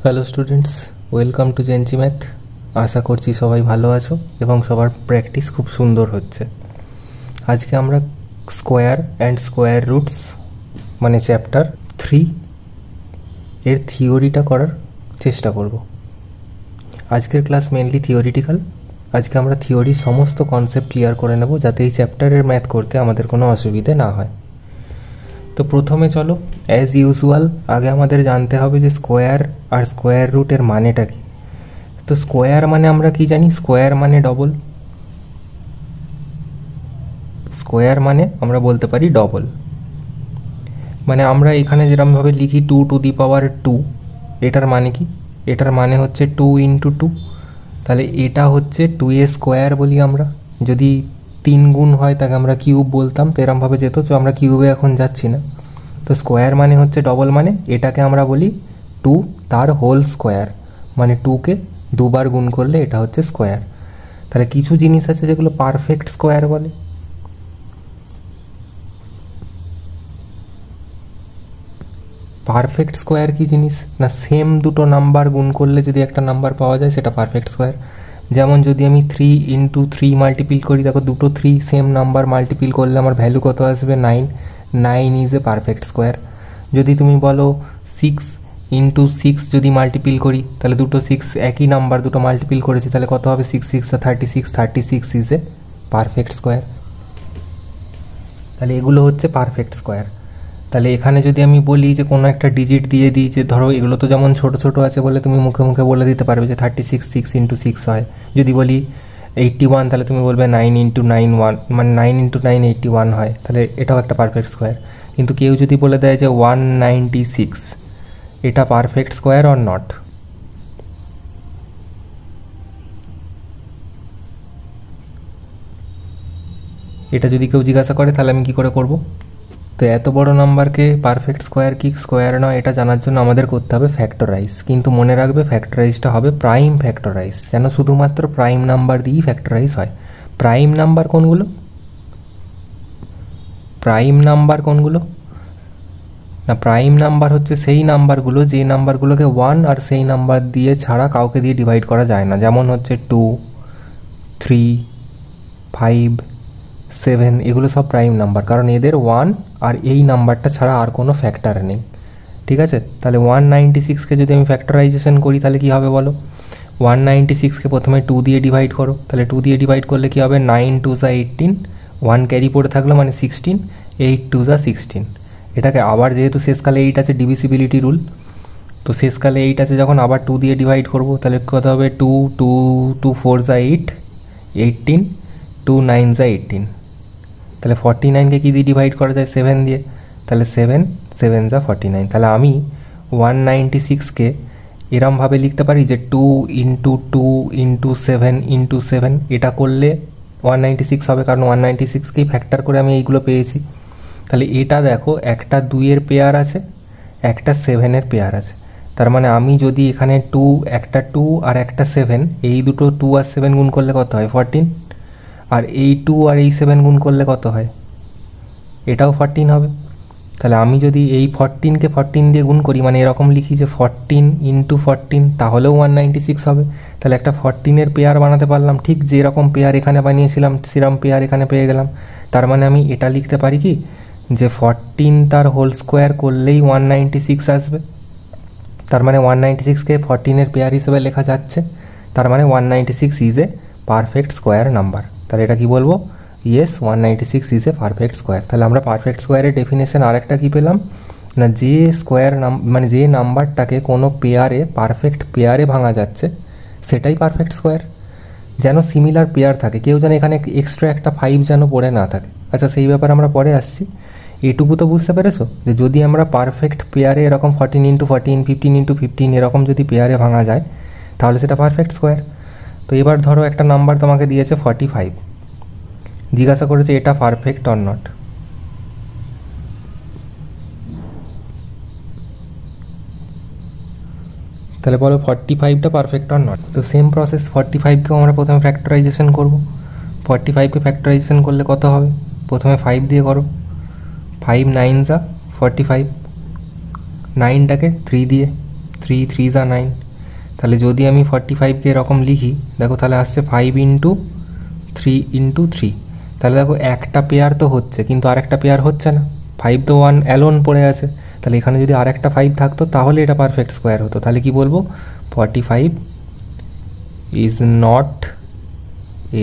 Hello students, welcome to gen z math. আশা করছি সবাই ভালো আছো এবং সবার প্র্যাকটিস খুব সুন্দর হচ্ছে। আজকে আমরা স্কোয়ার অ্যান্ড স্কোয়ার রুটস মানে চ্যাপ্টার 3 এর থিওরিটা করার চেষ্টা করব। আজকের ক্লাস মেনলি থিওরিটিক্যাল। আজকে আমরা থিওরির সমস্ত কনসেপ্ট ক্লিয়ার করে নেব যাতে এই চ্যাপ্টারের ম্যাথ করতে আমাদের কোনো অসুবিধে না হয়। তো প্রথমে চলো অ্যাজ ইউজুয়াল আগে আমাদের জানতে হবে যে স্কোয়ার আর স্কোয়ার রুটের মানেটা কি। তো স্কোয়ার মানে আমরা কি জানি? স্কোয়ার মানে ডবল। স্কোয়ার মানে আমরা বলতে পারি ডবল। মানে আমরা এখানে যেরকমভাবে লিখি 2 টু দি পাওয়ার 2, এটার মানে কি? এটার মানে হচ্ছে 2 ইন্টু 2। তাহলে এটা হচ্ছে 2 এ স্কোয়ার বলি আমরা। যদি 3 গুণ হয় তাকে আমরা কিউব বলতাম, তো এরমভাবে যেত। তো আমরা কিউবে এখন যাচ্ছি না। তো স্কোয়ার মানে হচ্ছে ডবল, মানে এটাকে আমরা বলি 2 তার হোল স্কোয়ার, মানে 2কে দুবার গুণ করলে এটা হচ্ছে স্কোয়ার। তাহলে কিছু জিনিস আছে যেগুলো পারফেক্ট স্কোয়ার বলে। পারফেক্ট স্কোয়ার কি জিনিস না, সেম দুটো নাম্বার গুণ করলে যদি একটা নাম্বার পাওয়া যায় সেটা পারফেক্ট স্কোয়ার। যেমন যদি আমি 3 ইন্টু 3 মাল্টিপিল করি, দেখো দুটো 3 সেম নাম্বার মাল্টিপিল করলে আমার ভ্যালু কত আসবে? 9। 9 ইজ এ পারফেক্ট স্কোয়ার। যদি তুমি বলো 6 ইন্টু 6 যদি মাল্টিপিল করি, তাহলে দুটো 6 একই নাম্বার দুটো মাল্টিপিল করেছি, তাহলে কত হবে? 6 6 36। 36 ইজ এ পারফেক্ট স্কোয়ার। তাহলে এগুলো হচ্ছে পারফেক্ট স্কোয়ার। তাহলে এখানে যদি আমি বলি যে কোনো একটা ডিজিট দিয়ে দিই, যে ধরো এগুলো তো যেমন ছোট ছোট আছে বলে তুমি মুখে মুখে বলে দিতে পারবে যে 36 6 ইন্টু 6 হয়। যদি বলি 81, তাহলে তুমি বলবে 9 ইন্টু 9 1, মানে 9 ইন্টু 9 81 হয়। তাহলে এটাও একটা পারফেক্ট স্কোয়ার। কিন্তু কেউ যদি বলে দেয় যে 196, এটা পারফেক্ট স্কোয়ার অর নট? এটা যদি কেউ জিজ্ঞাসা করে তাহলে আমি কি করে করব? তো এত বড় নাম্বারকে পারফেক্ট স্কোয়ার কি স্কোয়ার নয় এটা জানার জন্য আমাদের করতে হবে ফ্যাক্টরাইজ। কিন্তু মনে রাখবে ফ্যাক্টরাইজটা হবে প্রাইম ফ্যাক্টরাইজ, যেন শুধুমাত্র প্রাইম নাম্বার দিয়েই ফ্যাক্টরাইজ হয়। প্রাইম নাম্বার কোনগুলো? প্রাইম নাম্বার কোনগুলো না, প্রাইম নাম্বার হচ্ছে সেই নাম্বারগুলো যে নাম্বারগুলোকে 1 আর সেই নাম্বার দিয়ে ছাড়া কাউকে দিয়ে ডিভাইড করা যায় না। যেমন হচ্ছে 2 3 5 7, এগুলো সব প্রাইম নাম্বার, কারণ এদের 1 আর এই নাম্বারটা ছাড়া আর কোনো ফ্যাক্টর নেই। ঠিক আছে? তাহলে 196কে যদি আমি ফ্যাক্টরাইজেশন করি তাহলে কি হবে বলো? 196কে প্রথমে 2 দিয়ে ডিভাইড করো, তাহলে 2 দিয়ে ডিভাইড করলে কি হবে? 9 2 যা 18, 1 ক্যারি পড়ে থাকলো মানে 16, 8 2 যা 16। এটাকে আবার যেহেতু শেষকালে 8 আছে, ডিভিসিবিলিটি রুল, তো শেষকালে 8 আছে যখন আবার 2 দিয়ে ডিভাইড করবো, তাহলে কত হবে? 2 2 2 4 যা 8 18, 2 9 যা 18। তাহলে 49কে কি দিয়ে ডিভাইড করা যায়? 7 দিয়ে। তাহলে 7 7 যা 49। তাহলে আমি 196কে এরমভাবে লিখতে পারি যে 2 ইন্টু 2 ইন্টু 7 ইন্টু 7। এটা করলে 196 হবে, কারণ 196কেই ফ্যাক্টর করে আমি এইগুলো পেয়েছি। তাহলে এটা দেখো, একটা 2-এর পেয়ার আছে, একটা 7-এর পেয়ার আছে। তার মানে আমি যদি এখানে 2, একটা 2 আর একটা 7, এই দুটো 2 আর 7 গুণ করলে কত হয়? 14। আর এই 2 আর এই 7 গুণ করলে কত হয়? এটাও 14 হবে। তাহলে আমি যদি এই 14কে 14 দিয়ে গুণ করি, মানে এরকম লিখি যে 14 ইন্টু 14, তাহলেও 196 হবে। তাহলে একটা 14-এর পেয়ার বানাতে পারলাম, ঠিক যেরকম পেয়ার এখানে বানিয়েছিলাম সেরকম পেয়ার এখানে পেয়ে গেলাম। তার মানে আমি এটা লিখতে পারি কি, যে 14 তার হোল স্কোয়ার করলেই 196 আসবে। তার মানে 196কে 14-এর পেয়ার হিসেবে লেখা যাচ্ছে। তার মানে 196 is a perfect square number. তাহলে এটা কি বলবো? Yes, 196 is a perfect square. তাহলে আমরা পারফেক্ট স্কোয়ারের ডেফিনেশন আরেকটা কি পেলাম না, যে স্কোয়ার মানে যে নাম্বারটাকে কোনো পেয়ারে পারফেক্ট পেয়ারে ভাঙা যাচ্ছে সেটাই পারফেক্ট স্কোয়ার। যেন সিমিলার পেয়ার থাকে, কেউ যেন এখানে এক্সট্রা একটা 5 যেন পড়ে না থাকে। আচ্ছা, সেই ব্যাপারে আমরা পরে আসছি। এটুকু তো বুঝতে পেরেছো যে যদি আমরা পারফেক্ট পেয়ারে এরকম 14 ইন্টু 14 15 ইন্টু 15 এরকম যদি পেয়ারে ভাঙা যায় তাহলে সেটা পারফেক্ট স্কোয়ার। তো এবার ধরো একটা নাম্বার তোমাকে দিয়েছে 45, জিজ্ঞাসা করেছে এটা পারফেক্ট অর নট। তাহলে বলো 45টা পারফেক্ট অর নট। তো সেম প্রসেস, 45কেও আমরা প্রথমে ফ্যাক্টরাইজেশন করব। 45কে ফ্যাক্টরাইজেশন করলে কত হবে? প্রথমে 5 দিয়ে করো, 5 9 যা 45, 9টাকে 3 দিয়ে, 3 3 যা 9। তাহলে যদি আমি 45কে এরকম লিখি, দেখো তাহলে আসছে 5 ইন্টু 3 ইন্টু 3। তাহলে দেখো একটা পেয়ার তো হচ্ছে, কিন্তু আরেকটা পেয়ার হচ্ছে না। 5 তো 1 অ্যালোন পড়ে আছে। তাহলে এখানে যদি আরেকটা 5 থাকতো তাহলে এটা পারফেক্ট স্কোয়ার হতো। তাহলে কি বলবো? 45 is not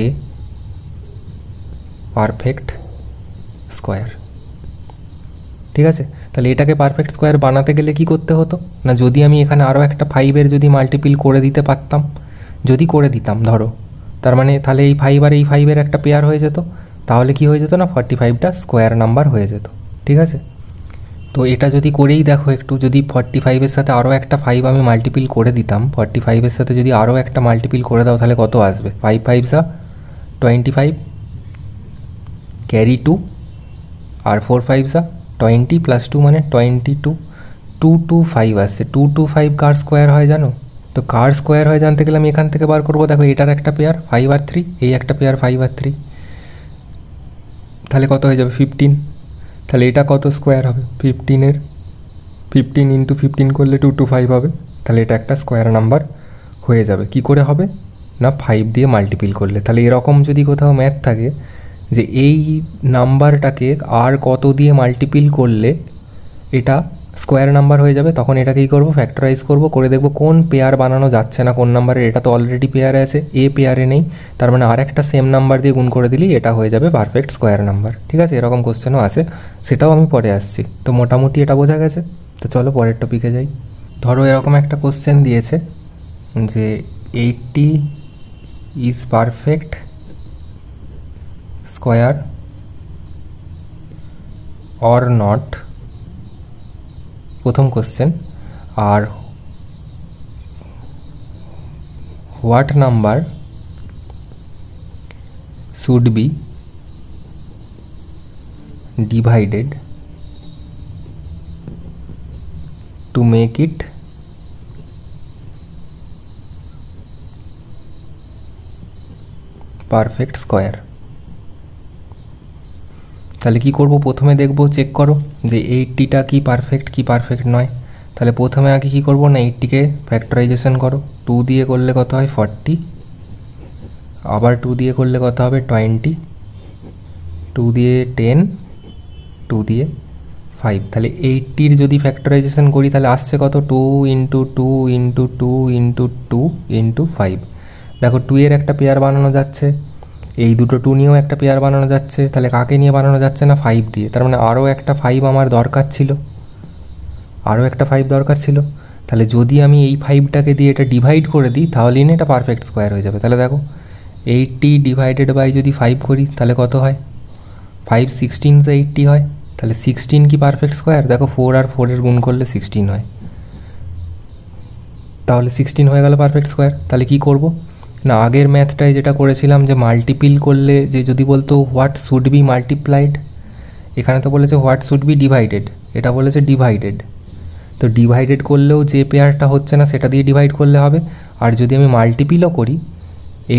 a perfect square. ঠিক আছে, তাহলে এটাকে পারফেক্ট স্কোয়ার বানাতে গেলে কি করতে হতো না, যদি আমি এখানে আরও একটা 5-এর যদি মাল্টিপিল করে দিতে পারতাম, যদি করে দিতাম ধরো, তার মানে তাহলে এই 5 আর এই 5-এর একটা পেয়ার হয়ে যেত। তাহলে কি হয়ে যেত না, 45টা স্কোয়ার নাম্বার হয়ে যেত। ঠিক আছে, তো এটা যদি করেই দেখো একটু, যদি 45-এর সাথে আরও একটা 5 আমি মাল্টিপিল করে দিতাম, 45-এর সাথে যদি আরও একটা মাল্টিপিল করে দাও তাহলে কত আসবে? 5 5 25, ক্যারি 2, আর 4 5 20 প্লাস 2 মানে 22, 225 আসছে। 225 কার স্কোয়ার হয় জানো? তো কার স্কোয়ার হয় জানতে গেলে আমি এখান থেকে বার করবো। দেখো এটার একটা পেয়ার 5 আর 3, এই একটা পেয়ার 5 আর 3, তাহলে কত হয়ে যাবে? 15। তাহলে এটা কত স্কোয়ার হবে? 15-এর 15 ইন্টু 15 করলে 225 হবে। তাহলে এটা একটা স্কোয়ার নাম্বার হয়ে যাবে। কি করে হবে না, 5 দিয়ে মাল্টিপিল করলে। তাহলে এরকম যদি কোথাও ম্যাথ থাকে যে এই নাম্বারটাকে আর কত দিয়ে মাল্টিপিল করলে এটা স্কোয়ার নাম্বার হয়ে যাবে, তখন এটাকে কী করবো? ফ্যাক্টরাইজ করবো, করে দেখবো কোন পেয়ার বানানো যাচ্ছে না কোন নাম্বারের। এটা তো অলরেডি পেয়ারে আছে, এ পেয়ারে নেই, তার মানে আর একটা সেম নাম্বার দিয়ে গুণ করে দিলেই এটা হয়ে যাবে পারফেক্ট স্কোয়ার নাম্বার। ঠিক আছে, এরকম কোশ্চেনও আসে, সেটাও আমি পরে আসছি। তো মোটামুটি এটা বোঝা গেছে। তো চলো পরের টপিকে যাই। ধরো এরকম একটা কোশ্চেন দিয়েছে যে 80 is perfect square or not, প্রথম কোশ্চেন। আর what number should be divided to make it perfect square. তাহলে কি করব? প্রথমে দেখব, চেক করো যে 80টা কি পারফেক্ট কি পারফেক্ট নয়। তাহলে প্রথমে আগে কি করব না, 80কে ফ্যাক্টরাইজেশন করো। 2 দিয়ে করলে কত হয়? 40, আবার 2 দিয়ে করলে কত হবে? 20, 2 দিয়ে 10, 2 দিয়ে 5। তাহলে 80-র যদি ফ্যাক্টরাইজেশন করি তাহলে আসছে কত? 2 ইন্টু 2 ইন্টু 2 ইন্টু 2 ইন্টু 5। দেখো 2 এর একটা পেয়ার বানানো যাচ্ছে, এই দুটো 2 নিয়েও একটা পেয়ার বানানো যাচ্ছে। তাহলে কাকে নিয়ে বানানো যাচ্ছে না? 5 দিয়ে। তার মানে আরও একটা 5 আমার দরকার ছিল, আরও একটা 5 দরকার ছিল। তাহলে যদি আমি এই 5টাকে দিয়ে এটা ডিভাইড করে দিই তাহলেই না এটা পারফেক্ট স্কোয়ার হয়ে যাবে। তাহলে দেখো 80 ডিভাইডেড বাই যদি 5 করি তাহলে কত হয়? 5 16 80 হয়। তাহলে 16 কি পারফেক্ট স্কোয়ার? দেখো 4 আর 4-এর গুণ করলে 16 হয়, তাহলে 16 হয়ে গেল পারফেক্ট স্কোয়ার। তাহলে কি করব না, আগের ম্যাথটায় যেটা করেছিলাম যে মাল্টিপিল করলে যে যদি বলতো হোয়াট শুড বি মাল্টিপ্লাইড, এখানে তো বলেছে হোয়াট শুড বি ডিভাইডেড, এটা বলেছে ডিভাইডেড। তো ডিভাইডেড করলেও যে পেয়ারটা হচ্ছে না সেটা দিয়ে ডিভাইড করলে হবে। আর যদি আমি মাল্টিপিলও করি,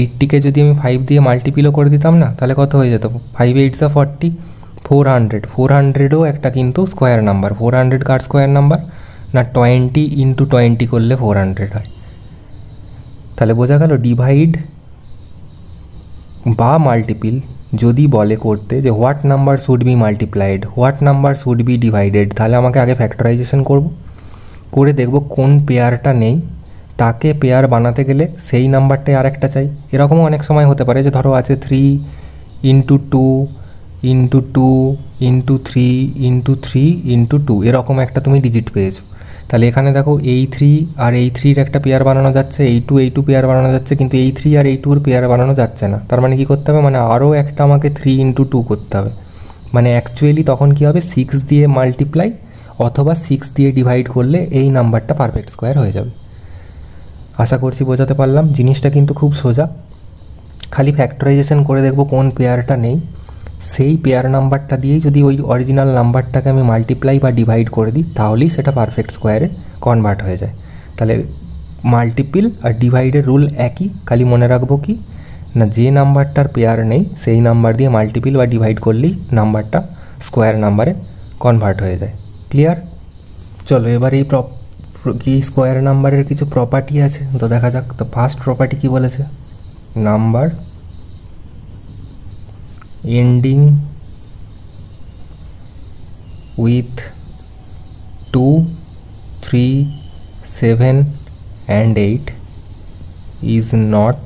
80কে যদি আমি 5 দিয়ে মাল্টিপিলও করে দিতাম না, তাহলে কত হয়ে যেত? 5 8 40, 400। 400ও একটা কিন্তু স্কোয়ার নাম্বার। 400 কার স্কোয়ার নাম্বার না, 20 ইন্টু 20 করলে 400 হয়। তাহলে বোঝা গেল ডিভাইড বা মাল্টিপিল যদি বলে করতে যে what number should B multiplied, what number should be divided, তাহলে আমাকে আগে ফ্যাক্টরাইজেশন করব, করে দেখব কোন পেয়ারটা নেই, তাকে পেয়ার বানাতে গেলে সেই নাম্বারটাই আর একটা চাই। এরকমও অনেক সময় হতে পারে যে ধরো আছে 3 into 2 into 2 into 3 into 3 into 2, এরকম একটা তুমি ডিজিট পেয়েছো। তাহলে এখানে দেখো এই 3 আর এই 3-র একটা পেয়ার বানানো যাচ্ছে, এই 2 পেয়ার বানানো যাচ্ছে, কিন্তু এই 3 আর এই 2-র পেয়ার বানানো যাচ্ছে না। তার মানে কি করতে হবে, মানে আরও একটা আমাকে 3 ইন্টু 2 করতে হবে। মানে অ্যাকচুয়ালি তখন কি হবে, 6 দিয়ে মাল্টিপ্লাই অথবা 6 দিয়ে ডিভাইড করলে এই নাম্বারটা পারফেক্ট স্কোয়ার হয়ে যাবে। আশা করছি বোঝাতে পারলাম। জিনিসটা কিন্তু খুব সোজা, খালি ফ্যাক্টরাইজেশন করে দেখব কোন পেয়ারটা নেই, সেই পেয়ার নাম্বারটা দিয়েই যদি ওই অরিজিনাল নাম্বারটাকে আমি মাল্টিপ্লাই বা ডিভাইড করে দিই তাহলেই সেটা পারফেক্ট স্কোয়ারে কনভার্ট হয়ে যায়। তাহলে মাল্টিপিল আর ডিভাইডের রুল একই, খালি মনে রাখবো কি না, যে নাম্বারটার পেয়ার নেই সেই নাম্বার দিয়ে মাল্টিপিল বা ডিভাইড করলেই নাম্বারটা স্কোয়ার নাম্বারে কনভার্ট হয়ে যায়। ক্লিয়ার? চলো এবার এই কি স্কোয়ার নাম্বারের কিছু প্রপার্টি আছে, তো দেখা যাক। তো ফার্স্ট প্রপার্টি কি বলেছে, number ending with 2, 3, 7 and 8 is not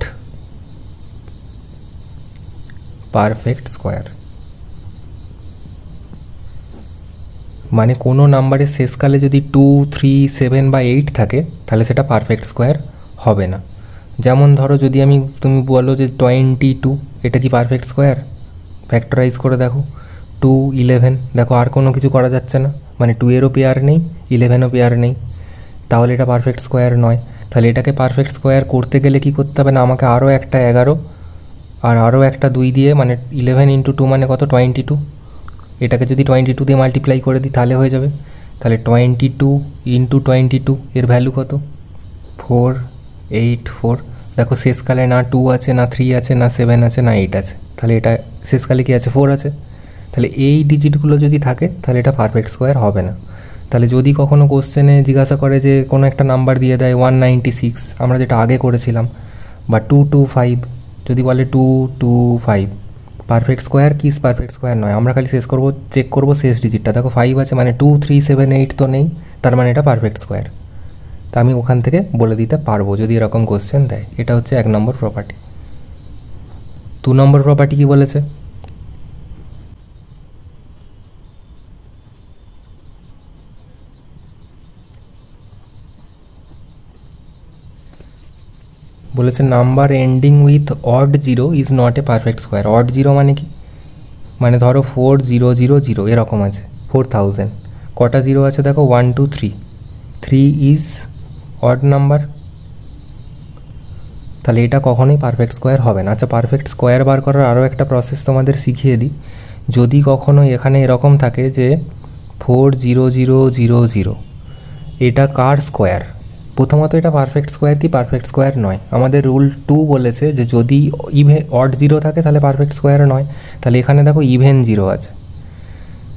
perfect square। মানে কোনো নাম্বারের শেষকালে যদি 2, 3, 7 বা 8 থাকে তাহলে সেটা পারফেক্ট স্কোয়ার হবে না। যেমন ধরো যদি তুমি বলো যে 22, এটা কি পারফেক্ট স্কোয়ার? ফ্যাক্টরাইজ করে দেখো, 2, 11, দেখো আর কোনো কিছু করা যাচ্ছে না, মানে 2 এরও পেয়ার নেই, 11ও পেয়ার নেই, তাহলে এটা পারফেক্ট স্কোয়ার নয়। তাহলে এটাকে পারফেক্ট স্কোয়ার করতে গেলে কি করতে হবে না, আমাকে আরও একটা 11 আর আরও একটা 2 দিয়ে, মানে 11 × 2 মানে কত, 22। এটাকে যদি 22 দিয়ে মাল্টিপ্লাই করে দিই তাহলে হয়ে যাবে। তাহলে 22 × 22 এর ভ্যালু কত, 484। দেখো শেষকালে না 2 আছে, না 3 আছে, না 7 আছে, না 8 আছে, তাহলে এটা শেষকালে কি আছে, 4 আছে। তাহলে এই ডিজিটগুলো যদি থাকে তাহলে এটা পারফেক্ট স্কোয়ার হবে না। তাহলে যদি কখনো কোশ্চেনে জিজ্ঞাসা করে যে কোনো একটা নাম্বার দিয়ে দেয় 196, আমরা যেটা আগে করেছিলাম, বা 225, যদি বলে 225, পারফেক্ট স্কোয়ার কি পারফেক্ট স্কোয়ার নয়, আমরা খালি চেক করবো শেষ ডিজিটটা, দেখো 5 আছে, মানে 2, 3, 7, 8 তো নেই, তার মানে এটা পারফেক্ট স্কোয়ার। তা আমি ওখান থেকে বলে দিতে পারবো যদি এরকম কোশ্চেন দেয়। এটা হচ্ছে 1 নম্বর প্রপার্টি। 2 নম্বর প্রপার্টি কি বলেছে, বলেছে number ending with odd 0 is not a perfect square. Odd 0 মানে কি, মানে ধরো 4000 এরকম আছে, 4000, কটা জিরো আছে দেখো, 1, 2, 3, 3 ইজ অড নাম্বার, তাহলে এটা কখনোই পারফেক্ট স্কোয়ার হবে না। আচ্ছা, পারফেক্ট স্কোয়ার বার করার আরও একটা প্রসেস তোমাদের শিখিয়ে দিই। যদি কখনো এখানে এরকম থাকে যে 40000, এটা কার স্কোয়ার, প্রথমত এটা পারফেক্ট স্কোয়ার কি পারফেক্ট স্কোয়ার নয়। আমাদের রুল 2 বলেছে যে যদি অড 0 থাকে তাহলে পারফেক্ট স্কোয়ার নয়। তাহলে এখানে দেখো ইভেন 0 আছে,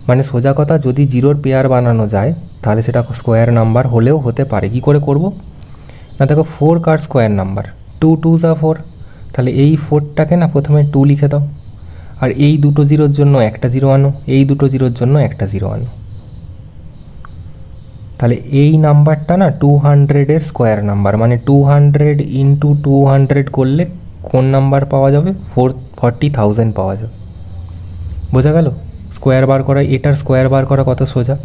মানে সোজা কথা, যদি 0-র পেয়ার বানানো যায় তাহলে সেটা স্কোয়ার নাম্বার হলেও হতে পারে। কি করে করব না, দেখো 4 কার স্কোয়ার নাম্বার, 2 2 যা 4, তাহলে এই 4টাকে না প্রথমে 2 লিখে দাও, আর এই দুটো জিরোর জন্য একটা 0 আনো, এই দুটো জিরোর জন্য একটা 0 আনো, তাহলে এই নাম্বারটা না 200-এর স্কোয়ার নাম্বার, মানে 200 × 200 করলে কোন নাম্বার পাওয়া যাবে, 40,000 পাওয়া যাবে। বোঝা গেল? স্কোয়ার বার করা, এটার স্কোয়ার বার করা কত সোজা।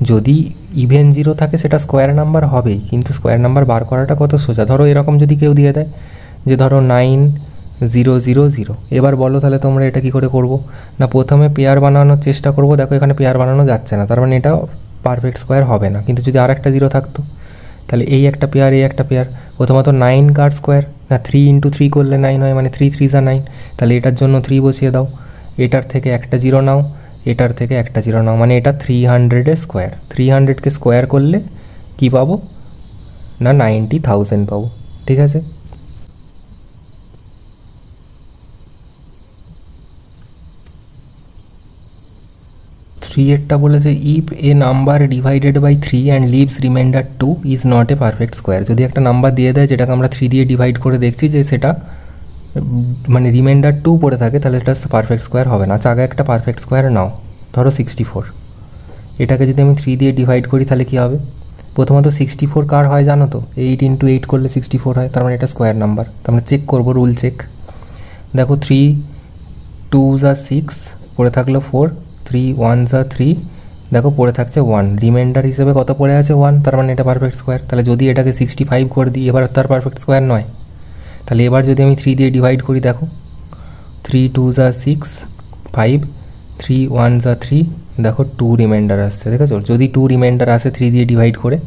যদি ইভেন 0 থাকে সেটা স্কোয়ার নাম্বার হবেই, কিন্তু স্কোয়ার নাম্বার বার করাটা কত সোজা। ধরো এরকম যদি কেউ দিয়ে দেয় যে ধরো 9000, এবার বলো তাহলে তোমরা এটা কি করে করবো না, প্রথমে পেয়ার বানানোর চেষ্টা করবো, দেখো এখানে পেয়ার বানানো যাচ্ছে না, তার মানে এটা পারফেক্ট স্কোয়ার হবে না। কিন্তু যদি আর একটা 0 থাকতো তাহলে এই একটা পেয়ার, এই একটা পেয়ার, প্রথমত 9 কার স্কোয়ার না, 3 × 3 করলে 9 হয়, মানে 3 3 যা 9, তাহলে এটার জন্য 3 বসিয়ে দাও, এটার থেকে একটা 0 নাও, এটার থেকে একটা 0 নাও, মানে এটা 300-এর স্কোয়ার। 300-কে স্কোয়ার করলে কি পাবো না 90,000 পাবো। ঠিক আছে, এরটা বলেছে if a number divided by 3 and leaves remainder 2 is not a perfect square. যদি একটা নাম্বার দিয়ে দেয় যেটাকে আমরা 3 দিয়ে ডিভাইড করে দেখছি যে সেটা মানে রিমাইন্ডার 2 পড়ে থাকে, তাহলে এটা পারফেক্ট স্কোয়ার হবে না। আচ্ছা, আগে একটা পারফেক্ট স্কোয়ার নাও, ধরো 64, এটাকে যদি আমি 3 দিয়ে ডিভাইড করি তাহলে কি হবে, প্রথমত 64 কার হয় জানো তো, 8 × 8 করলে 64 হয়, তার মানে এটা স্কোয়ার নাম্বার। তো আমরা চেক করবো, রুল চেক, দেখো 3 2 যা 6, পড়ে থাকলো 4, 3 1 যা 3, দেখো পড়ে থাকছে 1, রিমাইন্ডার হিসেবে কত পড়ে আছে 1, তার মানে এটা পারফেক্ট স্কোয়ার। তাহলে যদি এটাকে 65 করে দিই, এবার তার পারফেক্ট স্কোয়ার নয়। তাহলে এবার যদি আমি 3 দিয়ে ডিভাইড করি, দেখো 3 2 যা 6, 5, 3 1 যা 3, দেখো 2 রিমাইন্ডার আসছে, দেখেছো। যদি 2 রিমাইন্ডার আসে 3 দিয়ে ডিভাইড করে,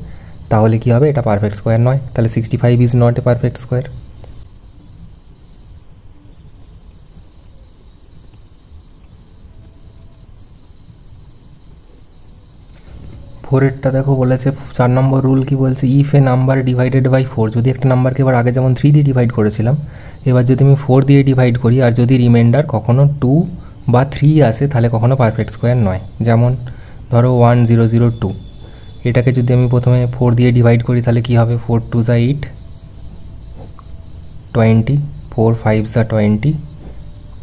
তাহলে কি হবে, এটা পারফেক্ট স্কোয়ার নয়। তাহলে 65 is not a perfect square. ফোরেরটা দেখো বলেছে 4 নম্বর রুল কি বলছে, if a number divided by 4, যদি একটা নাম্বারকে এবার আগে যেমন 3 দিয়ে ডিভাইড করেছিলাম, এবার যদি আমি 4 দিয়ে ডিভাইড করি আর যদি রিমাইন্ডার কখনো 2 বা 3 আসে তাহলে কখনো পারফেক্ট স্কোয়ার নয়। যেমন ধরো 1002, এটাকে যদি আমি প্রথমে 4 দিয়ে ডিভাইড করি তাহলে কি হবে, 4 2 যা 8, 20, 4 5 যা 20,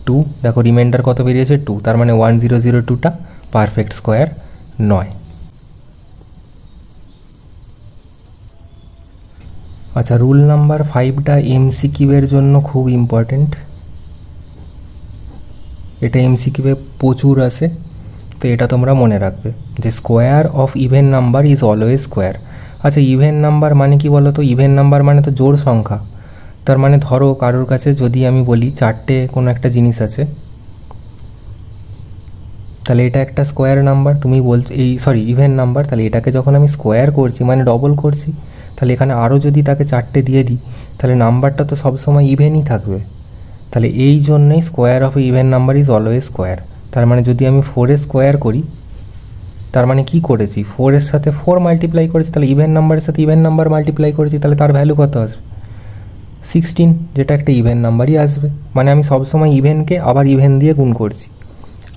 2, দেখো রিমাইন্ডার কত বেরিয়েছে 2, তার মানে 1002টা পারফেক্ট স্কোয়ার নয়। আচ্ছা, রুল নাম্বার 5টা এমসিকিউয়ের জন্য খুব ইম্পর্টেন্ট। এটা এমসিকিউয়ে প্রচুর আসে, তো এটা তোমরা মনে রাখবে যে square of even number is always square. আচ্ছা, ইভেন নাম্বার মানে কি বলো তো? ইভেন নাম্বার মানে তো জোড় সংখ্যা। তার মানে ধরো কারোর কাছে যদি আমি বলি 4টে কোনো একটা জিনিস আছে, তাহলে এটা একটা স্কোয়ার নাম্বার। তুমি বলছো ইভেন নাম্বার, তাহলে এটাকে যখন আমি স্কোয়ার করছি মানে ডবল করছি, তাহলে এখানে আরও যদি তাকে 4টে দিয়ে দিই তাহলে নাম্বারটা তো সবসময় ইভেনই থাকবে। তাহলে এই জন্যই square of even number is always square. তার মানে যদি আমি 4 স্কোয়ার করি, তার মানে কি করেছি, 4 এর সাথে 4 মাল্টিপ্লাই করেছি, তাহলে ইভেন নাম্বারের সাথে ইভেন নাম্বার মাল্টিপ্লাই করেছি, তাহলে তার ভ্যালু কত আসবে, 16, যেটা একটা ইভেন নাম্বারই আসবে। মানে আমি সবসময় ইভেনকে আবার ইভেন দিয়ে গুণ করছি।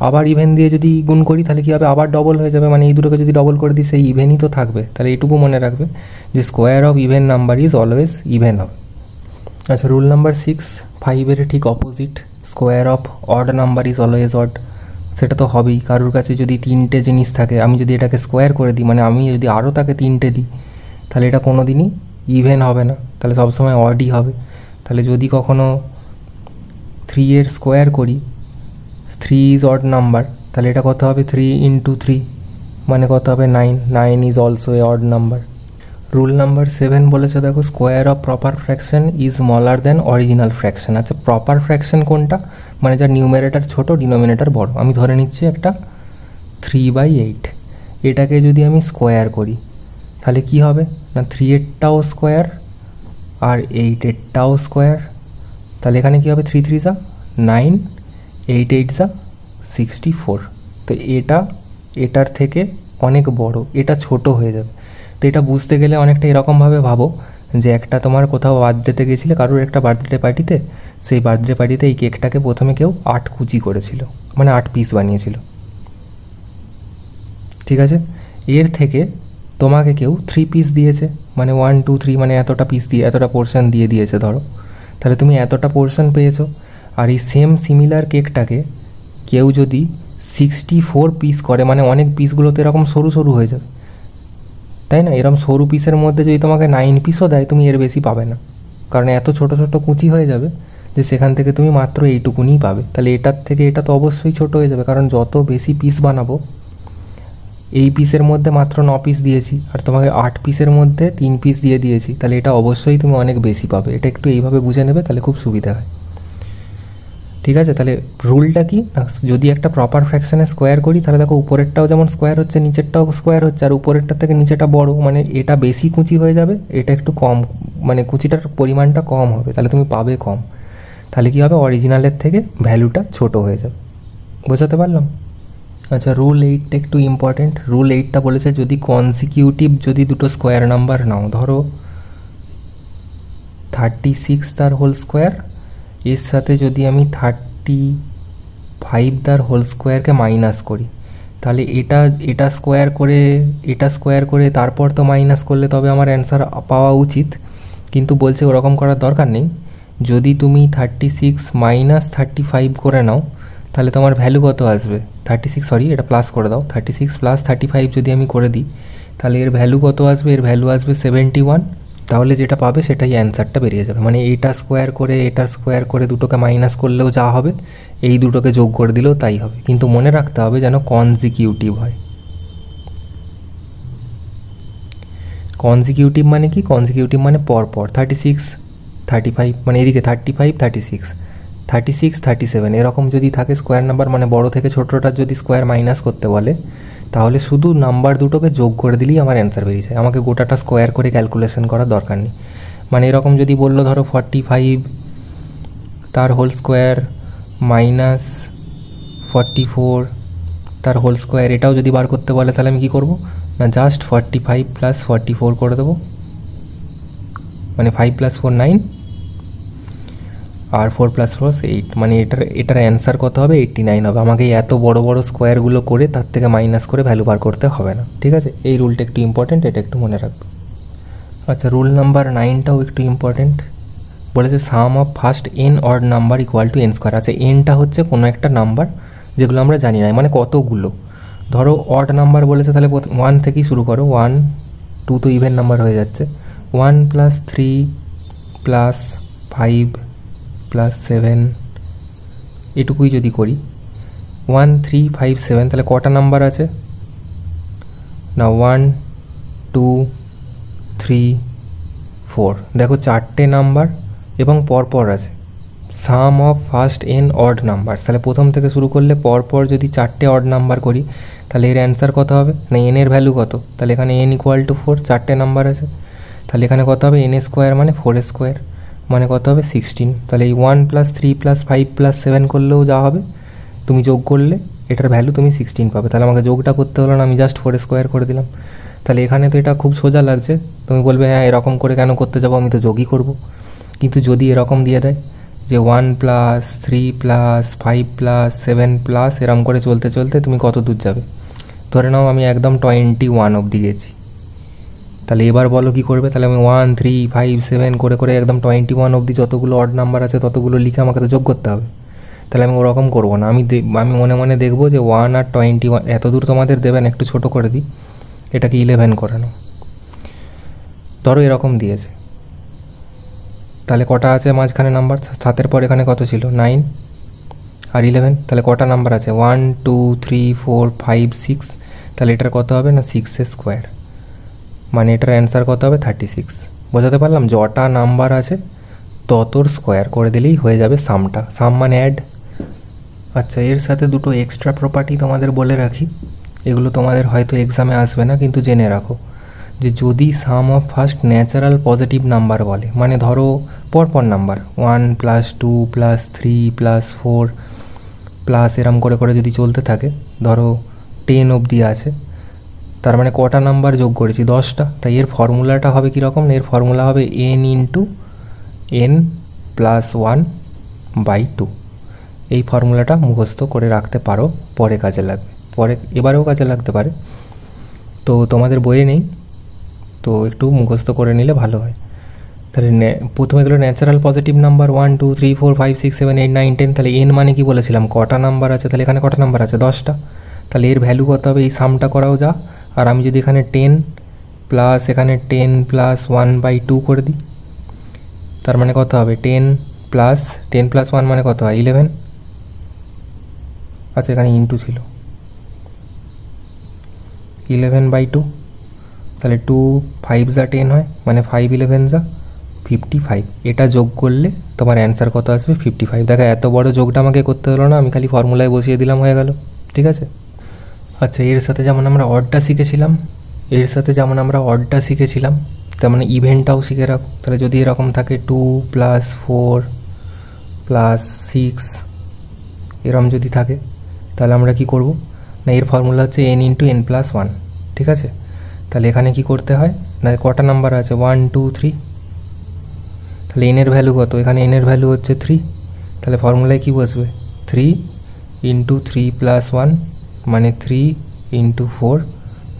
আবার ইভেন দিয়ে যদি গুণ করি তাহলে কী হবে, আবার ডবল হয়ে যাবে, মানে এই দুটোকে যদি ডবল করে দিই সেই ইভেনই তো থাকবে। তাহলে এইটুকু মনে রাখবে যে square of even number is always even হবে। আচ্ছা, রুল নাম্বার 6, 5-এর ঠিক opposite, square of odd number is always odd. সেটা তো হবেই। কারোর কাছে যদি 3টে জিনিস থাকে, আমি যদি এটাকে স্কোয়ার করে দিই, মানে আমি যদি আরও তাকে 3টে দিই, তাহলে এটা কোনো দিনই ইভেন হবে না, তাহলে সবসময় অডই হবে। তাহলে যদি কখনো 3 এর স্কোয়ার করি, 3 ইজ অড নাম্বার, তাহলে এটা কত হবে, 3 × 3 মানে কত হবে, 9, 9 is also a odd number. Rule number 7 বলেছে দেখো, square of proper fraction is smaller then original fraction. আচ্ছা, প্রপার ফ্র্যাকশন কোনটা, মানে যার নিউমারেটর ছোট ডিনোমিনেটর বড়। আমি ধরে নিচ্ছি একটা 3/8, এটাকে যদি আমি স্কোয়ার করি তাহলে কি হবে না, 3-এরটাও স্কোয়ার আর 8-এরটাও স্কোয়ার, তাহলে এখানে কি হবে, 3 3 যা 9, 8 8 যা 64। তো এটার থেকে অনেক বড়, এটা ছোট হয়ে যাবে। তো এটা বুঝতে গেলে অনেকটা এরকমভাবে ভাবো যে একটা তোমার কোথাও বার্থডেতে গেছিলে, কারোর একটা বার্থডে পার্টিতে, সেই বার্থডে পার্টিতে এই কেকটাকে প্রথমে কেউ 8 কুচি করেছিল, মানে 8 পিস বানিয়েছিল, ঠিক আছে। এর থেকে তোমাকে কেউ 3 পিস দিয়েছে, মানে 1 2 3 মানে এতটা পিস দিয়ে এতটা পোর্শন দিয়ে দিয়েছে ধরো, তাহলে তুমি এতটা পোর্শন পেয়েছো। আর এই সেম সিমিলার কেকটাকে কেউ যদি 64 পিস করে, মানে অনেক পিসগুলো তো এরকম সরু সরু হয়ে যাবে, তাই না? এরকম সরু পিসের মধ্যে যদি তোমাকে 9 পিসও দেয়, তুমি এর বেশি পাবে না, কারণ এত ছোট ছোট কুচি হয়ে যাবে যে সেখান থেকে তুমি মাত্র এইটুকুনিই পাবে। তাহলে এটার থেকে এটা তো অবশ্যই ছোট হয়ে যাবে, কারণ যত বেশি পিস বানাবো, এই পিসের মধ্যে মাত্র 9 পিস দিয়েছি আর তোমাকে 8 পিসের মধ্যে 3 পিস দিয়ে দিয়েছি, তাহলে এটা অবশ্যই তুমি অনেক বেশি পাবে। এটা একটু এইভাবে বুঝে নেবে, তাহলে খুব সুবিধা হয়, ঠিক আছে। তাহলে রুলটা কি, যদি একটা প্রপার ফ্র্যাকশনে স্কোয়ার করি, তাহলে দেখো উপরেরটাও যেমন স্কোয়ার হচ্ছে, নিচেরটাও স্কোয়ার হচ্ছে, আর উপরেরটার থেকে নিচেটা বড়, মানে এটা বেশি কুচি হয়ে যাবে, এটা একটু কম, মানে কুচিটার পরিমাণটা কম হবে, তাহলে তুমি পাবে কম। তাহলে কি হবে, অরিজিনালের থেকে ভ্যালুটা ছোট হয়ে যাবে। বোঝাতে পারলাম? আচ্ছা, রুল 8টা একটু ইম্পর্টেন্ট। রুল 8টা বলেছে যদি কনসিকিউটিভ যদি দুটো স্কোয়ার নাম্বার নাও, ধরো 36 তার হোল স্কোয়ার, এর সাথে যদি আমি 35 তার হোল স্কোয়ারকে মাইনাস করি, তাহলে এটা স্কোয়ার করে তারপর তো মাইনাস করলে তবে আমার অ্যান্সার পাওয়া উচিত, কিন্তু বলছে ওরকম করার দরকার নেই। যদি তুমি 36 - 35 করে নাও, তাহলে তোমার ভ্যালু কত আসবে, 36, এটা প্লাস করে দাও, 36 + 35 যদি আমি করে দিই, তাহলে এর ভ্যালু কত আসবে, এর ভ্যালু আসবে 71। তাহলে যেটা পাবে সেটাই অ্যান্সারটা বেরিয়ে যাবে। মানে এটা স্কোয়ার করে দুটোকে মাইনাস করলেও যা হবে, এই দুটোকে যোগ করে দিলেও তাই হবে, কিন্তু মনে রাখতে হবে যেন কনজিকিউটিভ হয়। কনজিকিউটিভ মানে কি, কনজিকিউটিভ মানে পরপর, 36 35, মানে এদিকে 35 36 36 37 এরকম যদি থাকে স্কোয়ার নাম্বার, মানে বড় থেকে ছোটোটার যদি স্কোয়ার মাইনাস করতে বলে, তাহলে শুধু নাম্বার দুটোকে যোগ করে দিলেই আমার অ্যান্সার বেরিয়ে যায়, আমাকে গোটাটা স্কোয়ার করে ক্যালকুলেশন করার দরকার নেই। মানে এরকম যদি বললো ধরো 45 তার হোল স্কোয়ার মাইনাস 44 তার হোল স্কোয়ার, এটাও যদি বার করতে বলে, তাহলে আমি কী করবো না, জাস্ট 45 + 44 করে দেবো, মানে 5 + 4 9, আর 4 + 4 8, মানে এটার অ্যান্সার কত হবে? 89 হবে। আমাকে এত বড় বড় স্কোয়ারগুলো করে তার থেকে মাইনাস করে ভ্যালু বার করতে হবে না, ঠিক আছে? এই রুলটা একটু ইম্পর্টেন্ট, এটা একটু মনে রাখবে। আচ্ছা, রুল নাম্বার 9টাও একটু ইম্পর্টেন্ট। বলেছে sum of first n odd number equal to n square. আচ্ছা, nটা হচ্ছে কোনো একটা নাম্বার যেগুলো আমরা জানি না, মানে কতগুলো। ধরো অড নাম্বার বলেছে, তাহলে 1 থেকেই শুরু করো। 1 2 তো ইভেন নাম্বার হয়ে যাচ্ছে। 1 + 3 + 5 + 7, এটুকুই যদি করি 1 3 5 7, তাহলে কটা নাম্বার আছে না? 1 2 3 4, দেখো 4টে নাম্বার এবং পরপর আছে। Sum of first n odd number, তাহলে প্রথম থেকে শুরু করলে পরপর যদি 4টে অড নাম্বার করি, তাহলে এর অ্যান্সার কত হবে? না n এর ভ্যালু কত? তাহলে এখানে n = 4, 4টে নাম্বার আছে, তাহলে এখানে কত হবে? n স্কোয়ার মানে 4 স্কোয়ার, মানে কত হবে? 16। তাহলে এই 1 + 3 + 5 + 7 করলেও যা হবে, তুমি যোগ করলে এটার ভ্যালু তুমি 16 পাবে। তাহলে আমাকে যোগটা করতে হলো না, আমি জাস্ট 4 স্কোয়ার করে দিলাম। তাহলে এখানে তো এটা খুব সোজা লাগছে। তুমি বলবে হ্যাঁ এরকম করে কেন করতে যাবো, আমি তো যোগই করব। কিন্তু যদি এরকম দিয়ে দেয় যে 1 + 3 + 5 + 7 এরকম করে চলতে চলতে তুমি কত দূর যাবে? ধরে নাও আমি একদম 21 অবধি গেছি। তাহলে এবার বলো কি করবে? তাহলে আমি 1 3 5 7 করে করে একদম 21 অবধি যতগুলো অড নাম্বার আছে ততগুলো লিখে আমাকে তো যোগ করতে হবে। তাহলে আমি ওরকম করবো না, আমি মনে মনে দেখবো যে 1 আর 21 এত দূর তোমাদের দেবেন, একটু ছোট করে দিই, এটাকে 11 করানো। ধরো এরকম দিয়েছে, তাহলে কটা আছে মাঝখানে নাম্বার? 7-এর পর এখানে কত ছিল? 9 আর 11, তাহলে কটা নাম্বার আছে? 1 2 3 4 5 6, তাহলে এটার কত হবে? না 6 স্কোয়ার, মানে এটার অ্যান্সার কত হবে? 36। বোঝাতে পারলাম? যটা নাম্বার আছে ততর স্কোয়ার করে দিলেই হয়ে যাবে সামটা। সাম মানে অ্যাড। আচ্ছা, এর সাথে দুটো এক্সট্রা প্রপার্টি তোমাদের বলে রাখি, এগুলো তোমাদের হয়তো এক্সামে আসবে না, কিন্তু জেনে রাখো যে যদি sum of first natural positive number বলে, মানে ধরো পরপর নাম্বার 1 + 2 + 3 + 4 প্লাস এরম করে করে যদি চলতে থাকে, ধরো 10 অবধি আছে, তার মানে কটা নাম্বার যোগ করেছি? 10টা। তাই এর ফর্মুলাটা হবে কীরকম? এর ফর্মুলা হবে n × n + 1/2। এই ফর্মুলাটা মুখস্থ করে রাখতে পারো, পরে কাজে লাগবে, পরে এবারেও কাজে লাগতে পারে। তো তোমাদের বইয়ে নেই, তো একটু মুখস্থ করে নিলে ভালো হয়। তাহলে প্রথমে গেলো ন্যাচারাল পজিটিভ নাম্বার 1 2 3 4 5 6 7 8 9 10, তাহলে n মানে কি বলেছিলাম? কটা নাম্বার আছে? তাহলে এখানে কটা নাম্বার আছে? 10টা। তাহলে এর ভ্যালু কত হবে? এই সামটা করাও যা। আর আমি যদি এখানে 10 প্লাস এখানে 10 + 1/2 করে দিই, তার মানে কত হবে? 10 + 1 মানে কত হয়? 11। আচ্ছা, এখানে ইন্টু ছিল, 11/2, তাহলে 2 5 × 10 হয়, মানে 5 11 × 55। এটা যোগ করলে তোমার অ্যান্সার কত আসবে? 55। দেখো এত বড় যোগটা আমাকে করতে হলো না, আমি খালি ফর্মুলায় বসিয়ে দিলাম, হয়ে গেল, ঠিক আছে? আচ্ছা, এর সাথে যেমন আমরা অডটা শিখেছিলাম, তেমন ইভেন্টটাও শিখে রাখো। তাহলে যদি এরকম থাকে 2 + 4 + 6 এরকম যদি থাকে, তাহলে আমরা কি করব না, এর ফর্মুলা হচ্ছে n × n + 1, ঠিক আছে? তাহলে এখানে কি করতে হয় না, কটা নাম্বার আছে? 1 2 3, তাহলে n এর ভ্যালু কত? এখানে n এর ভ্যালু হচ্ছে 3, তাহলে ফর্মুলায় কি বসবে? 3 × 3 + 1 মানে 3 × 4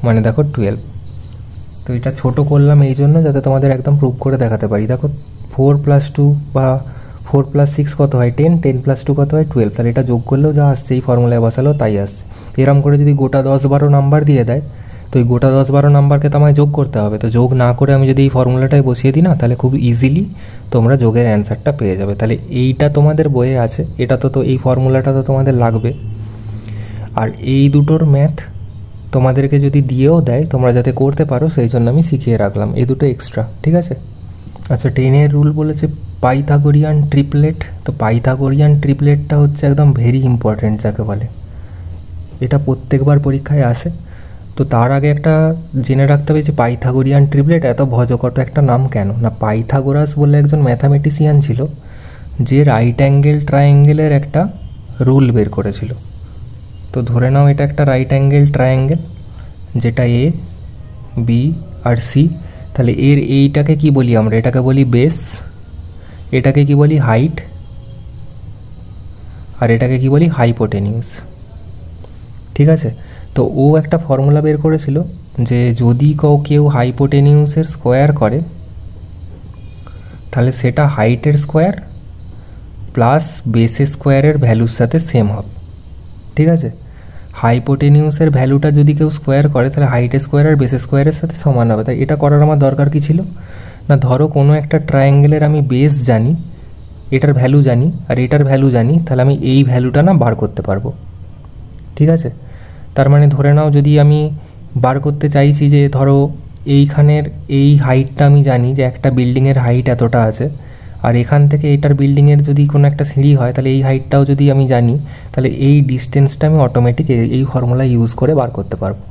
মানে দেখো 12। তো এটা ছোট করলাম এই জন্য যাতে তোমাদের একদম প্রুভ করে দেখাতে পারি। দেখো 4 + 2 বা 4 + 6 কত হয়? 10, 10 + 2 কত হয়? 12। তাহলে এটা যোগ করলেও যা আসছে, এই ফর্মুলায় বসালেও তাই আসছে। এরম করে যদি গোটা 10-12 নাম্বার দিয়ে দেয়, তো এই গোটা 10-12 নাম্বারকে তো আমায় যোগ করতে হবে। তো যোগ না করে আমি যদি এই ফর্মুলাটাই বসিয়ে দিই না, তাহলে খুব ইজিলি তোমরা যোগের অ্যান্সারটা পেয়ে যাবে। তাহলে এইটা তোমাদের বইয়ে আছে, এটা তো এই ফর্মুলাটা তো তোমাদের লাগবে। আর এই দুটোর ম্যাথ তোমাদেরকে যদি দিয়েও দেয়, তোমরা যাতে করতে পারো সেই জন্য আমি শিখিয়ে রাখলাম, এই দুটো এক্সট্রা, ঠিক আছে? আচ্ছা, 10-এর রুল বলেছে পাইথাগোরিয়ান ট্রিপলেট। তো পাইথাগোরিয়ান ট্রিপলেটটা হচ্ছে একদম ভেরি ইম্পর্টেন্ট যাকে বলে, এটা প্রত্যেকবার পরীক্ষায় আসে। তো তার আগে একটা জেনে রাখতে হবে যে পাইথাগোরিয়ান ট্রিপলেট এত ভজকট একটা নাম কেন? না, পাইথাগোরাস বলে একজন ম্যাথামেটিশিয়ান ছিল, যে রাইট অ্যাঙ্গেল ট্রায়াঙ্গেলের একটা রুল বের করেছিল। তো ধরে নাও এটা একটা রাইট অ্যাঙ্গেল ট্রায়াঙ্গেল, যেটা এ বি আর সি। তাহলে এইটাকে কি বলি আমরা? এটাকে বলি বেস, এটাকে কি বলি? হাইট, আর এটাকে কি বলি, হাইপোটেনিউস। ঠিক আছে, তো ও একটা ফর্মুলা বের করেছিল যে যদি কেউ হাইপোটেনিউসের স্কোয়ার করে তাহলে সেটা হাইটের স্কোয়ার প্লাস বেসের স্কোয়ারের ভ্যালুর সাথে সেম হবে। ঠিক আছে, হাইপোটেনিউসের ভ্যালুটা যদি কেউ স্কোয়ার করে তাহলে হাইটের স্কোয়ার আর বেসের স্কোয়ারের সাথে সমান হবে। তাই এটা করার আমার দরকার কি ছিল না, ধরো কোনো একটা ট্রায়াঙ্গেলের আমি বেস জানি, এটার ভ্যালু জানি আর এটার ভ্যালু জানি, তাহলে আমি এই ভ্যালুটা না বার করতে পারবো। ঠিক আছে, তার মানে ধরে নাও যদি আমি বার করতে চাইছি যে ধরো এইখানের এই হাইটটা আমি জানি যে একটা বিল্ডিংয়ের হাইট এতটা আছে, আর এখান থেকে এটার বিল্ডিংয়ের যদি কোনো একটা সিঁড়ি হয় তাহলে এই হাইটটাও যদি আমি জানি, তাহলে এই ডিস্টেন্সটা আমি অটোমেটিক এই ফর্মুলা ইউজ করে বার করতে পারবো।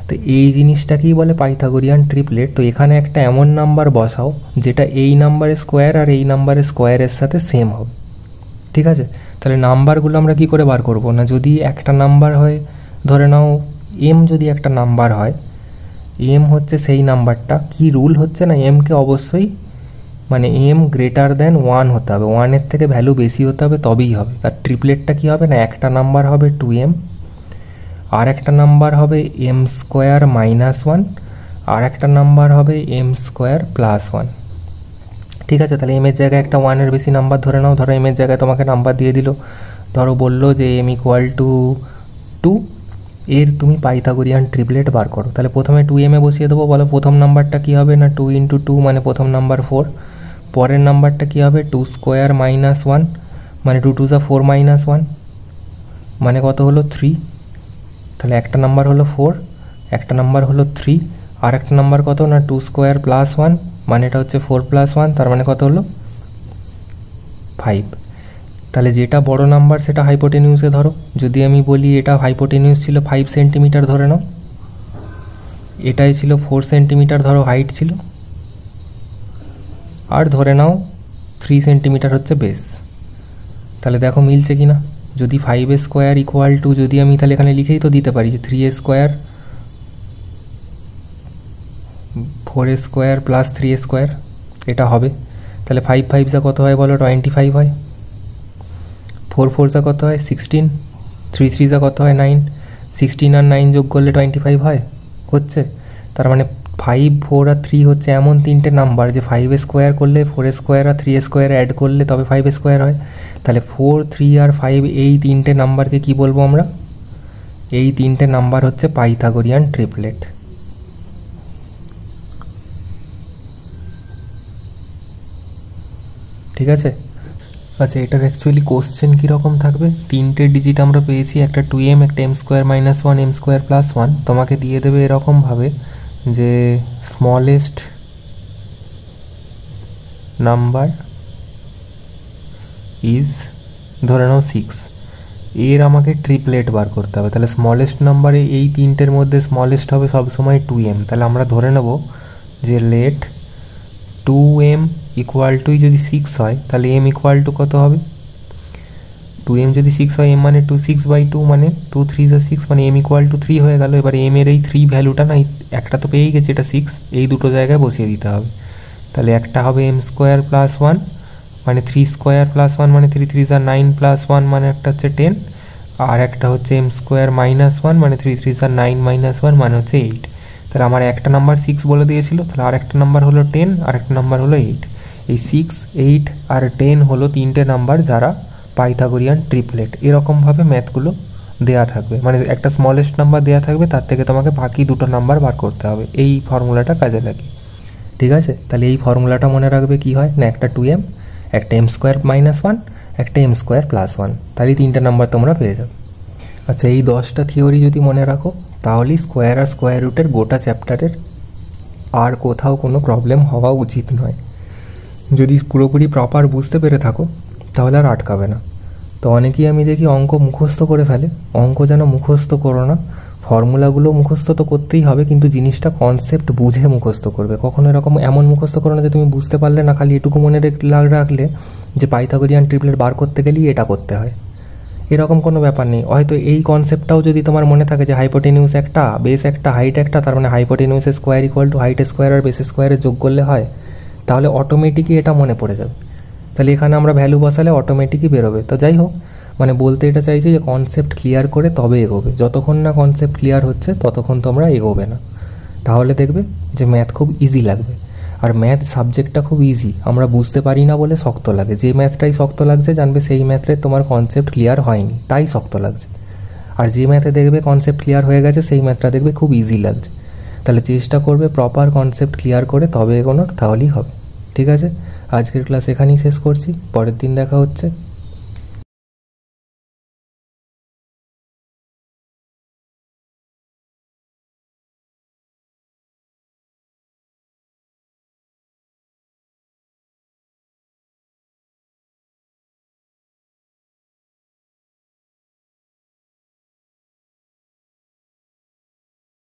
তো এই জিনিসটাকেই বলে পাইথাগোরিয়ান ট্রিপলেট। তো এখানে একটা এমন নাম্বার বসাও যেটা এই নাম্বারের স্কোয়ার আর এই নাম্বারের স্কোয়ারের সাথে সেম হবে। ঠিক আছে, তাহলে নাম্বারগুলো আমরা কি করে বার করব না, যদি একটা নাম্বার হয়, ধরে নাও এম যদি একটা নাম্বার হয়, এম হচ্ছে সেই নাম্বারটা, কি রুল হচ্ছে না, এমকে অবশ্যই মানে এম গ্রেটার দেন 1 হতে হবে, 1-এর থেকে ভ্যালু বেশি হতে হবে তবেই হবে। তার ট্রিপলেটটা কি হবে না, একটা নাম্বার হবে 2m, আর একটা নাম্বার হবে m স্কোয়ার -1, আর একটা নাম্বার হবে m স্কোয়ার +1। ঠিক আছে, তাহলে এম এর জায়গায় একটা 1-এর বেশি নাম্বার ধরে নাও, ধরো এম এর জায়গায় তোমাকে নাম্বার দিয়ে দিল, ধরো বললো যে m = 2, এর তুমি পাইথাগোরিয়ান ট্রিপলেট বার করো। তাহলে প্রথমে 2m এ বসিয়ে দেবো, বলো প্রথম নাম্বারটা কি হবে না 2 × 2 মানে প্রথম নাম্বার 4, পরের নাম্বারটা কি হবে 2 স্কোয়ার -1 মানে 2 2 4 -1 মানে কত হলো 3। তাহলে একটা নাম্বার হলো 4, একটা নাম্বার হলো 3, আর একটা নাম্বার কত না 2 স্কোয়ার +1 মানে এটা হচ্ছে 4 + 1, তার মানে কত হলো 5। তাহলে যেটা বড় নাম্বার সেটা হাইপোটেনিউসে ধরো, যদি আমি বলি এটা হাইপোটেনিউস ছিল 5 সেন্টিমিটার ধরে নাও, এটাই ছিল 4 সেন্টিমিটার ধরো হাইট ছিল, আর ধরে নাও 3 সেন্টিমিটার হচ্ছে বেস। তাহলে দেখো মিলছে কি না, যদি 5 স্কোয়ার = যদি আমি তাহলে এখানে লিখেই তো দিতে পারি যে 3 স্কোয়ার 4 স্কোয়ার + 3 স্কোয়ার এটা হবে। তাহলে 5 5 যা কত হয় বলো 25 হয়, 4 4 যা কত হয় 16, 3 3 যা কত হয় 9, 16 আর 9 যোগ করলে 25 হয় হচ্ছে। তার মানে 5 4 আর 3 হচ্ছে এমন তিনটে নাম্বার যে 5 স্কোয়ার করলে 4 স্কোয়ার আর 3 স্কোয়ার অ্যাড করলে তবে 5 স্কোয়ার হয়। তাহলে 4 3 আর 5 এই তিনটে নাম্বারকে কি বলবো আমরা, এই তিনটে নাম্বার হচ্ছে পাইথাগোরিয়ান ট্রিপলেট। ঠিক আছে, আচ্ছা এটার অ্যাকচুয়ালি কোশ্চেন কীরকম থাকবে, তিনটে ডিজিট আমরা পেয়েছি, একটা 2m, একটা m স্কোয়ার -1, m স্কোয়ার +1, তোমাকে দিয়ে দেবে এরকমভাবে যে স্মলেস্ট নাম্বার ইজ ধরে নাও 6, এর আমাকে ট্রিপলেট বার করতে হবে। তাহলে স্মলেস্ট নাম্বারে এই তিনটের মধ্যে স্মলেস্ট হবে সবসময় 2m। তাহলে আমরা ধরে নেব যে লেট 2m = যদি 6 হয় তাহলে m = কত হবে, 2m যদি 6 হয় m মানে 2, 6/2 মানে 2 3 6 মানে m = 3 হয়ে গেল। এবার m এর এই 3 ভ্যালুটা না, একটা তো পেয়েই গেছে এটা 6, এই দুটো জায়গায় বসিয়ে দিতে হবে। তাহলে একটা হবে m স্কোয়ার +1 মানে 3 স্কোয়ার +1 মানে 3 3 9 +1 মানে একটা হচ্ছে 10, আর একটা হচ্ছে m স্কোয়ার -1 মানে 3 3 9 -1 মানে হচ্ছে 8। তাহলে আমার একটা নাম্বার 6 বলে দিয়েছিল, তাহলে আর একটা নাম্বার হলো 10, আর একটা নাম্বার হলো 8। এই 6 8 আর 10 হলো তিনটে নাম্বার যারা পাইথাগোরিয়ান ট্রিপলেট। এরকমভাবে ম্যাথগুলো দেয়া থাকবে, মানে একটা স্মলেস্ট নাম্বার দেয়া থাকবে, তার থেকে তোমাকে বাকি দুটো নাম্বার বার করতে হবে এই ফর্মুলাটা কাজে লাগে। ঠিক আছে, তাহলে এই ফর্মুলাটা মনে রাখবে কি হয় না, একটা 2m, একটা m স্কোয়ার -1, একটা m স্কোয়ার +1, তাহলে তিনটে নাম্বার তোমরা পেয়ে যাবে। আচ্ছা এই 10টা থিওরি যদি মনে রাখো তাহলেই স্কোয়ার আর স্কোয়ার রুটের গোটা চ্যাপ্টারের আর কোথাও কোনো প্রবলেম হওয়া উচিত নয়। যদি পুরোপুরি প্রপার বুঝতে পেরে থাকো তাহলে আর আটকাবে না। তো অনেকেই আমি দেখি অঙ্ক মুখস্থ করে ফেলে, অঙ্ক যেন মুখস্থ করো না, ফর্মুলাগুলো মুখস্থ তো করতেই হবে কিন্তু জিনিসটা কনসেপ্ট বুঝে মুখস্থ করবে। কখনো এমন মুখস্থ করো না যে তুমি বুঝতে পারলে না, খালি এটুকু মনে রাখলে যে পাইথাগোরিয়ান ট্রিপলেট বার করতে গেলেই এটা করতে হয়, এরকম কোনো ব্যাপার নেই। হয়তো এই কনসেপ্টটাও যদি তোমার মনে থাকে যে হাইপোটেনিউস একটা, বেস একটা, হাইট একটা, তার মানে হাইপোটেনিউসের স্কোয়ার = হাইট স্কোয়ার আর বেস স্কোয়ারের যোগ করলে হয়, তাহলে অটোমেটিকই এটা মনে পড়ে যাবে। তাহলে এখানে আমরা ভ্যালু বসালে অটোমেটিকই বেরোবে। তো যাই হোক, মানে বলতে এটা চাইছি যে কনসেপ্ট ক্লিয়ার করে তবে এগোবে, যতক্ষণ না কনসেপ্ট ক্লিয়ার হচ্ছে ততক্ষণ তোমরা এগোবে না। তাহলে দেখবে যে ম্যাথ খুব ইজি লাগবে। আর ম্যাথ সাবজেক্টটা খুব ইজি, আমরা বুঝতে পারি না বলে শক্ত লাগে। যে ম্যাথটাই শক্ত লাগছে জানবে সেই ম্যাথে তোমার কনসেপ্ট ক্লিয়ার হয়নি, তাই শক্ত লাগছে। আর যে ম্যাথে দেখবে কনসেপ্ট ক্লিয়ার হয়ে গেছে সেই ম্যাথটা দেখবে খুব ইজি লাগছে। তাহলে চেষ্টা করবে প্রপার কনসেপ্ট ক্লিয়ার করে তবে এগোনোর, তাহলেই হবে। ঠিক আছে, আজকের ক্লাস এখানেই শেষ করছি, পরের দিন দেখা হচ্ছে।